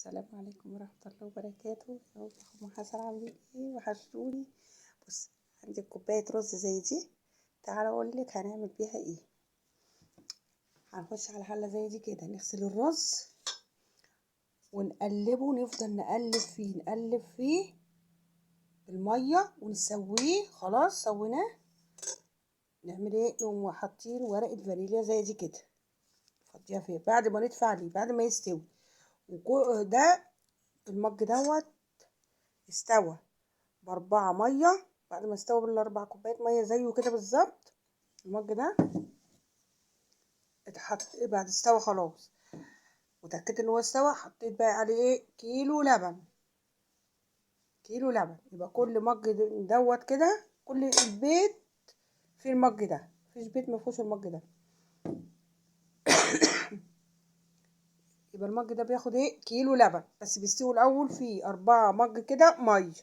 السلام عليكم ورحمة الله وبركاته. ازيكم يا حسن، عاملين ايه؟ وحشتوني. بص، عندي كوباية رز زي دي. تعالى اقولك هنعمل بيها ايه. هنخش على حلة زي دي كده، نغسل الرز ونقلبه، نفضل نقلب فيه بالمية ونسويه. خلاص سويناه، نعمل ايه؟ نقوم حاطين ورقة فانيليا زي دي كده، نحطيها فيه بعد ما ندفع عليه، بعد ما يستوي. ده المج دوت استوى ب4 ميه. بعد ما استوى بال4 كوبايات ميه زيه كده بالظبط، المج ده اتحط بعد استوى خلاص، وتأكدت ان هو استوى. حطيت بقى عليه ايه؟ كيلو لبن. يبقى كل مج دوت كده، كل البيت في المج ده، مفيش بيت ما فيهوش المج ده. يبقى المج ده بياخد ايه؟ كيلو لبن بس. بيستوي الاول في 4 مج كده ميه،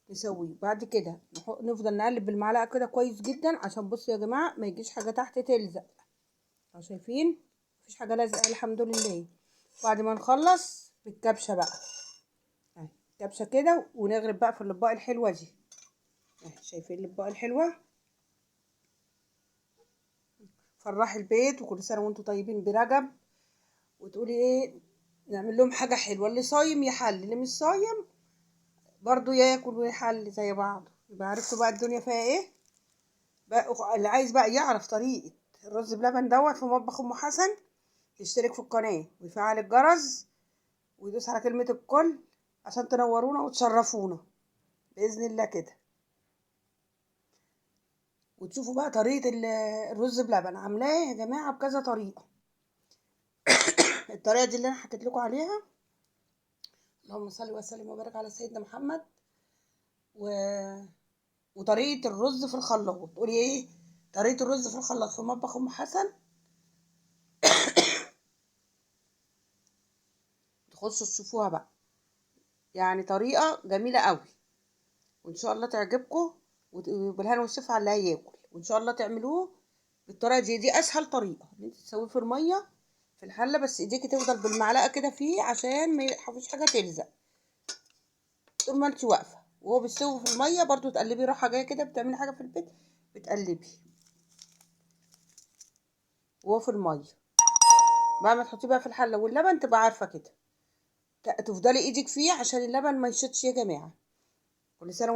نسويه. بعد كده نفضل نقلب بالمعلقه كده كويس جدا، عشان بصوا يا جماعه ما يجيش حاجه تحت تلزق. اهو شايفين مفيش حاجه لازقه الحمد لله. بعد ما نخلص بالكبشه بقى، اهي كبشه كده، ونغرب بقى في الاطباق الحلوه دي. اهي شايفين الاطباق الحلوه؟ فرحي البيت، وكل سنه وانتم طيبين برجب. وتقولي ايه؟ نعمل لهم حاجه حلوه، اللي صايم يحل، اللي مش صايم برضو ياكل ويحل زي بعض. يبقى عرفتوا بقى الدنيا فيها ايه بقى. اللي عايز بقى يعرف طريقه الرز بلبن دوت في مطبخ ام حسن، يشترك في القناه ويفعل الجرس ويدوس على كلمة الكل، عشان تنورونا وتشرفونا بإذن الله كده. وتشوفوا بقى طريقة الرز بلبن. عاملاه يا جماعة بكذا طريقة. الطريقة دي اللي أنا حكيت لكم عليها. اللهم صل وسلم وبارك على سيدنا محمد. و... وطريقة الرز في الخلاط. تقولي ايه؟ طريقة الرز في الخلاط في مطبخ أم حسن، تخشوا تشوفوها بقى. يعني طريقة جميلة قوي، وإن شاء الله تعجبكم. وبالهنا والشفا على اللي هياكل. وإن شاء الله تعملوه بالطريقه دي اسهل طريقه ان انت تسويه في الميه في الحله، بس ايديكي تفضل بالمعلقه كده فيه عشان ما فيش حاجه تلزق. طول ما انت واقفه وهو بيستوي في الميه، برضو تقلبي راحه جايه كده. بتعملي حاجه في البيت بتقلبي وهو في الميه. بعد ما تحطيه بقى في الحله واللبن، تبقى عارفه كده، تفضلي ايدك فيه عشان اللبن ما يشطش يا جماعه. كل سنه